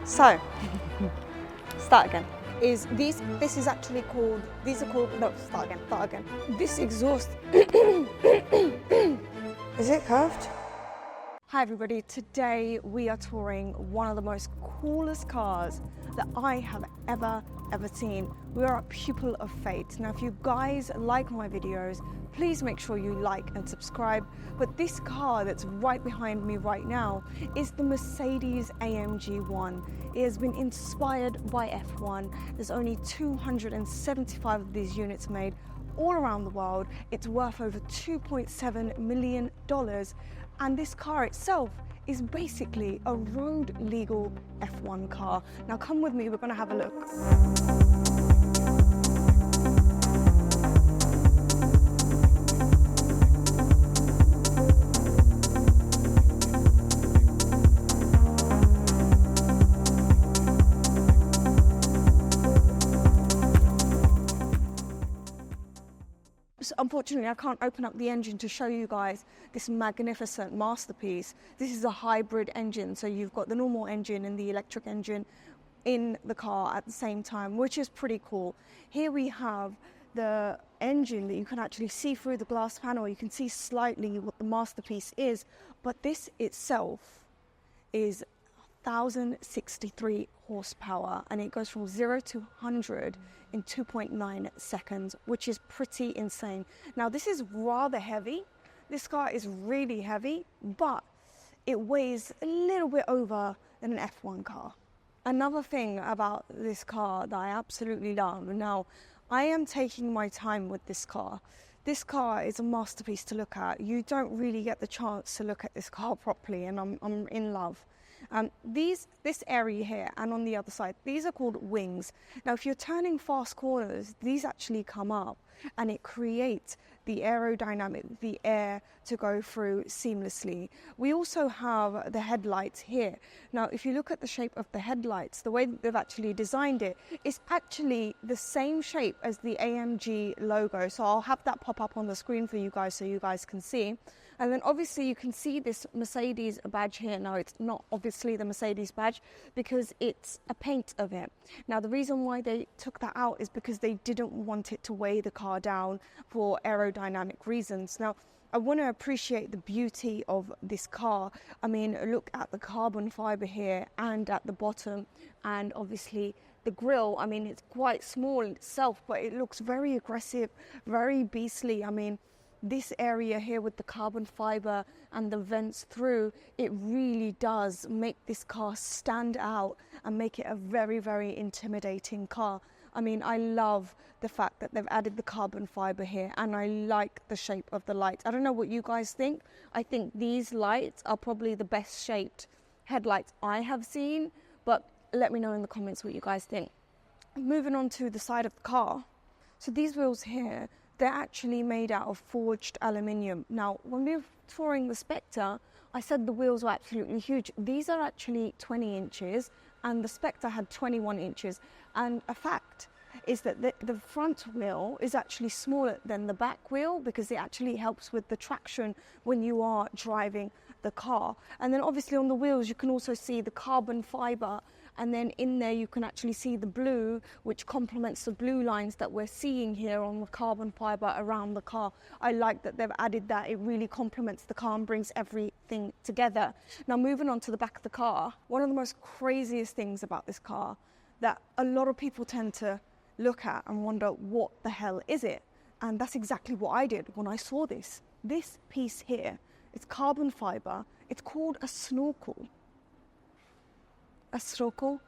So, start again. This is actually called, these are called, no, start again. This exhaust, is it curved? Hi everybody, today we are touring one of the most coolest cars that I have ever seen. We are a pupil of fate. Now if you guys like my videos, please make sure you like and subscribe. But this car that's right behind me right now is the Mercedes AMG One. It has been inspired by F1. There's only 275 of these units made all around the world. It's worth over $2.7 million. And this car itself is basically a road legal F1 car. Now come with me, we're gonna have a look. Unfortunately, I can't open up the engine to show you guys this magnificent masterpiece. This is a hybrid engine, so you've got the normal engine and the electric engine in the car at the same time, which is pretty cool. Here we have the engine that you can actually see through the glass panel. You can see slightly what the masterpiece is, but this itself is 1,063 horsepower, and it goes from 0 to 100 in 2.9 seconds, which is pretty insane. Now this is rather heavy. This car is really heavy, but it weighs a little bit over than an F1 car. Another thing about this car that I absolutely love, now I am taking my time with this car. This car is a masterpiece to look at. You don't really get the chance to look at this car properly, and I'm in love. This area here and on the other side, these are called wings. Now if you're turning fast corners, these actually come up and it creates the aerodynamic, the air to go through seamlessly. We also have the headlights here. Now if you look at the shape of the headlights, the way that they've actually designed it is actually the same shape as the AMG logo. So I'll have that pop up on the screen for you guys so you guys can see. And then obviously you can see this Mercedes badge here. Now it's not obviously the Mercedes badge because it's a paint of it. Now the reason why they took that out is because they didn't want it to weigh the car down for aerodynamic reasons. Now I want to appreciate the beauty of this car. I mean, look at the carbon fiber here and at the bottom, and obviously the grille. I mean, it's quite small in itself, but it looks very aggressive, very beastly. I mean, this area here with the carbon fiber and the vents through, it really does make this car stand out and make it a very intimidating car. I mean, I love the fact that they've added the carbon fiber here, and I like the shape of the lights. I don't know what you guys think. I think these lights are probably the best shaped headlights I have seen, but let me know in the comments what you guys think. Moving on to the side of the car. So these wheels here, they're actually made out of forged aluminium. Now, when we were touring the Spectre, I said the wheels were absolutely huge. These are actually 20 inches, and the Spectre had 21 inches. And a fact is that the front wheel is actually smaller than the back wheel because it actually helps with the traction when you are driving the car. And then obviously on the wheels, you can also see the carbon fiber, and then in there you can actually see the blue, which complements the blue lines that we're seeing here on the carbon fiber around the car. I like that they've added that. It really complements the car and brings everything together. Now moving on to the back of the car, one of the most craziest things about this car that a lot of people tend to look at and wonder, what the hell is it? And that's exactly what I did when I saw this. This piece here, it's carbon fiber. It's called a snorkel. A snorkel.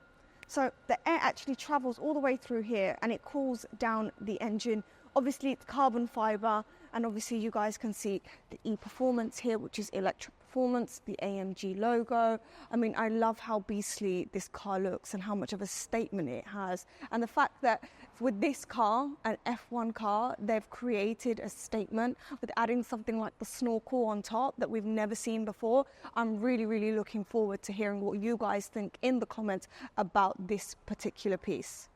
So the air actually travels all the way through here and it cools down the engine. Obviously it's carbon fiber, and obviously you guys can see the E-Performance here, which is electric performance, the AMG logo. I mean, I love how beastly this car looks and how much of a statement it has. And the fact that with this car, an F1 car, they've created a statement with adding something like the snorkel on top that we've never seen before. I'm really looking forward to hearing what you guys think in the comments about this particular piece.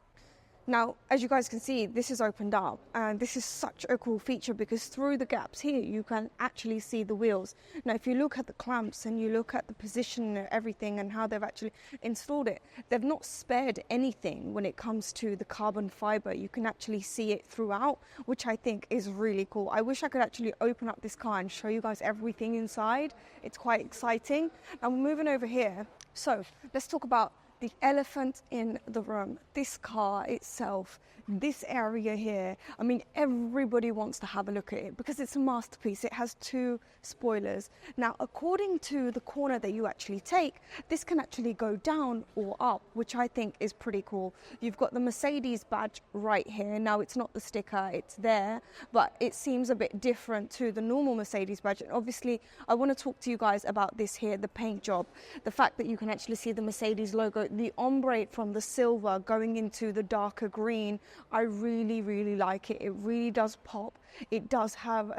Now, as you guys can see, this is opened up, and this is such a cool feature because through the gaps here, you can actually see the wheels. Now, if you look at the clamps and you look at the position and everything and how they've actually installed it, they've not spared anything when it comes to the carbon fiber. You can actually see it throughout, which I think is really cool. I wish I could actually open up this car and show you guys everything inside. It's quite exciting. Now, we're moving over here. So let's talk about the elephant in the room. This car itself, this area here, I mean, everybody wants to have a look at it because it's a masterpiece. It has two spoilers. Now, according to the corner that you actually take, this can actually go down or up, which I think is pretty cool. You've got the Mercedes badge right here. Now, it's not the sticker, it's there, but it seems a bit different to the normal Mercedes badge. And obviously, I want to talk to you guys about this here, the paint job, the fact that you can actually see the Mercedes logo, the ombre from the silver going into the darker green. I really, really like it. It really does pop. It does have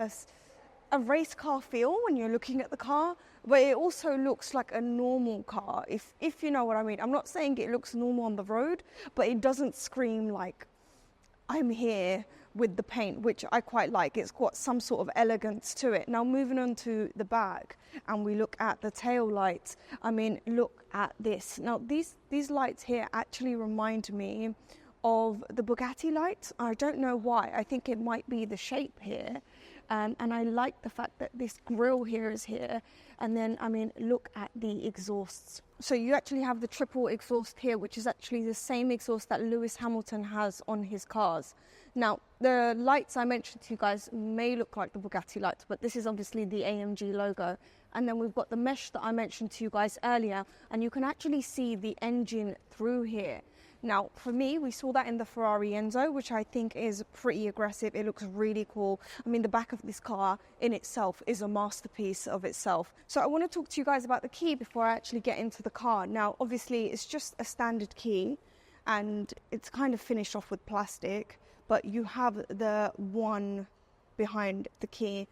a race car feel when you're looking at the car, but it also looks like a normal car, if you know what I mean. I'm not saying it looks normal on the road, but it doesn't scream like I'm here with the paint, which I quite like. It's got some sort of elegance to it. Now, moving on to the back, and we look at the tail lights. I mean, look at this. Now, these lights here actually remind me of the Bugatti lights. I don't know why. I think it might be the shape here. And I like the fact that this grille here is here. And then, I mean, look at the exhausts. So you actually have the triple exhaust here, which is actually the same exhaust that Lewis Hamilton has on his cars. Now, the lights I mentioned to you guys may look like the Bugatti lights, but this is obviously the AMG logo. And then we've got the mesh that I mentioned to you guys earlier, and you can actually see the engine through here. Now, for me, we saw that in the Ferrari Enzo, which I think is pretty aggressive. It looks really cool. I mean, the back of this car in itself is a masterpiece of itself. So I want to talk to you guys about the key before I actually get into the car. Now, obviously, it's just a standard key, and it's kind of finished off with plastic, but you have the one behind the key,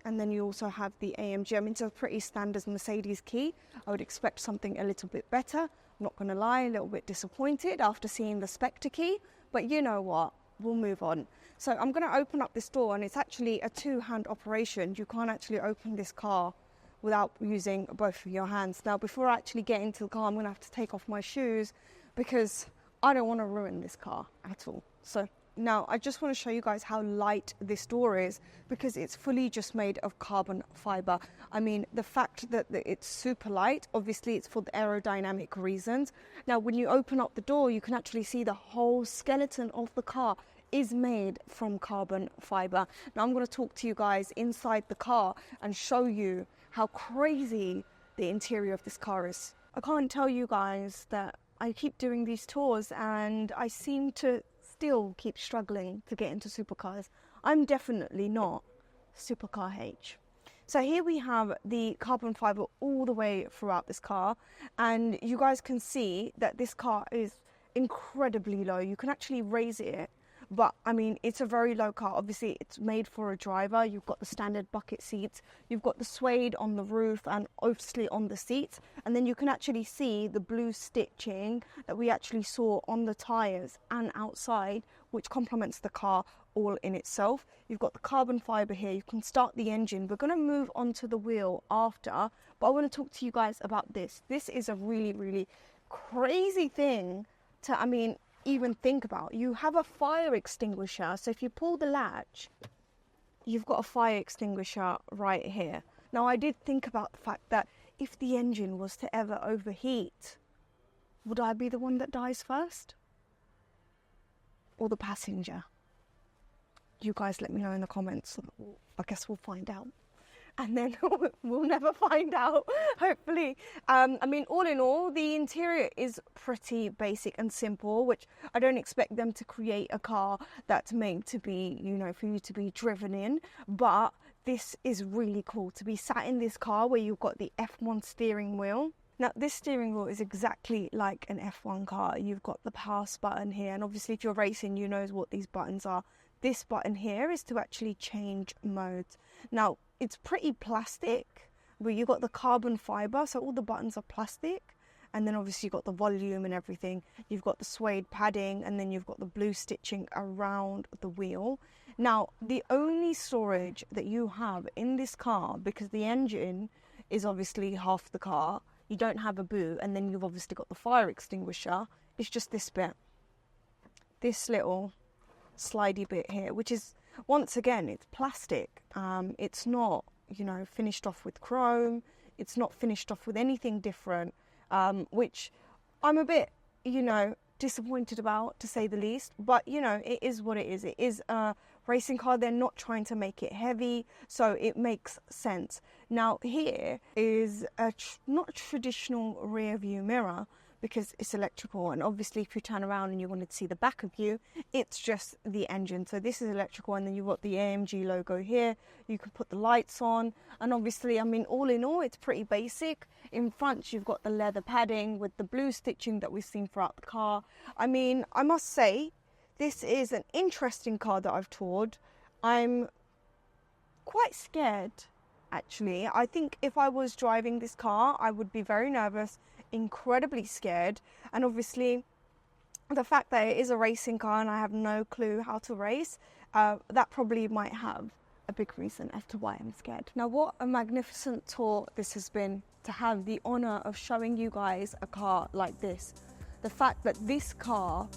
and then you also have the AMG. I mean, it's a pretty standard Mercedes key. I would expect something a little bit better. I'm not going to lie, a little bit disappointed after seeing the Spectre key, but you know what, we'll move on. So I'm going to open up this door, and it's actually a two-hand operation. You can't actually open this car without using both of your hands. Now, before I actually get into the car, I'm going to have to take off my shoes because I don't want to ruin this car at all. So now I just want to show you guys how light this door is because it's fully just made of carbon fiber. I mean, the fact that it's super light, obviously it's for the aerodynamic reasons. Now, when you open up the door, you can actually see the whole skeleton of the car is made from carbon fiber. Now, I'm going to talk to you guys inside the car and show you how crazy the interior of this car is. I can't tell you guys that I keep doing these tours and I seem to still keep struggling to get into supercars. I'm definitely not supercar H. So here we have the carbon fiber all the way throughout this car, and you guys can see that this car is incredibly low. You can actually raise it, but I mean, it's a very low car. Obviously, it's made for a driver. You've got the standard bucket seats, you've got the suede on the roof and obviously on the seats, and then you can actually see the blue stitching that we actually saw on the tires and outside, which complements the car all in itself. You've got the carbon fiber here. You can start the engine. We're going to move on to the wheel after, but I want to talk to you guys about this. This is a really, really crazy thing to, I mean, even think about. You have a fire extinguisher, so if you pull the latch, you've got a fire extinguisher right here. Now, I did think about the fact that if the engine was to ever overheat, would I be the one that dies first? Or the passenger? You guys let me know in the comments. I guess we'll find out. And then we'll never find out, hopefully. I mean, all in all, the interior is pretty basic and simple, which I don't expect them to create a car that's made to be, you know, for you to be driven in. But this is really cool to be sat in this car where you've got the F1 steering wheel. Now, this steering wheel is exactly like an F1 car. You've got the pass button here, and obviously if you're racing, you know what these buttons are. This button here is to actually change modes. Now, it's pretty plastic, but you've got the carbon fiber, so all the buttons are plastic. and then obviously you've got the volume and everything. You've got the suede padding, and then you've got the blue stitching around the wheel. Now, the only storage that you have in this car, because the engine is obviously half the car, you don't have a boot, and then you've obviously got the fire extinguisher, it's just this bit. This little slidey bit here, which is, once again, it's plastic. It's not, you know, finished off with chrome. It's not finished off with anything different, which I'm a bit, you know, disappointed about, to say the least. But, you know, it is what it is. It is a racing car. They're not trying to make it heavy, so it makes sense. Now, here is not a traditional rear view mirror, because it's electrical, and obviously if you turn around and you wanted to see the back of you, it's just the engine. So this is electrical, and then you've got the AMG logo here. You can put the lights on, and obviously, I mean, all in all, it's pretty basic. In front, you've got the leather padding with the blue stitching that we've seen throughout the car. I mean, I must say, this is an interesting car that I've toured. I'm quite scared, actually. I think if I was driving this car, I would be very nervous, incredibly scared, and obviously the fact that it is a racing car and I have no clue how to race, that probably might have a big reason as to why I'm scared. Now, what a magnificent tour this has been, to have the honor of showing you guys a car like this. The fact that this car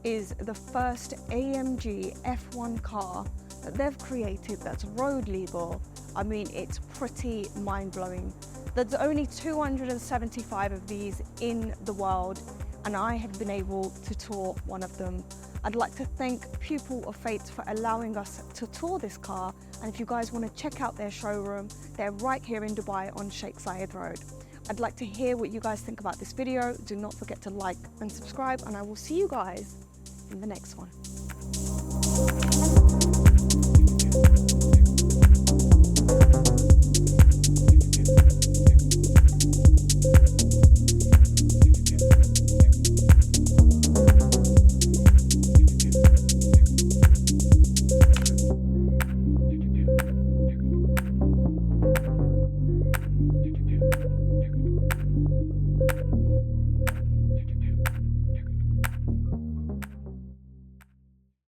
is the first AMG F1 car that they've created that's road legal, I mean, it's pretty mind-blowing. There's only 275 of these in the world, and I have been able to tour one of them. I'd like to thank Pupil of Fate for allowing us to tour this car, and if you guys want to check out their showroom, they're right here in Dubai on Sheikh Zayed Road. I'd like to hear what you guys think about this video. Do not forget to like and subscribe, and I will see you guys in the next one.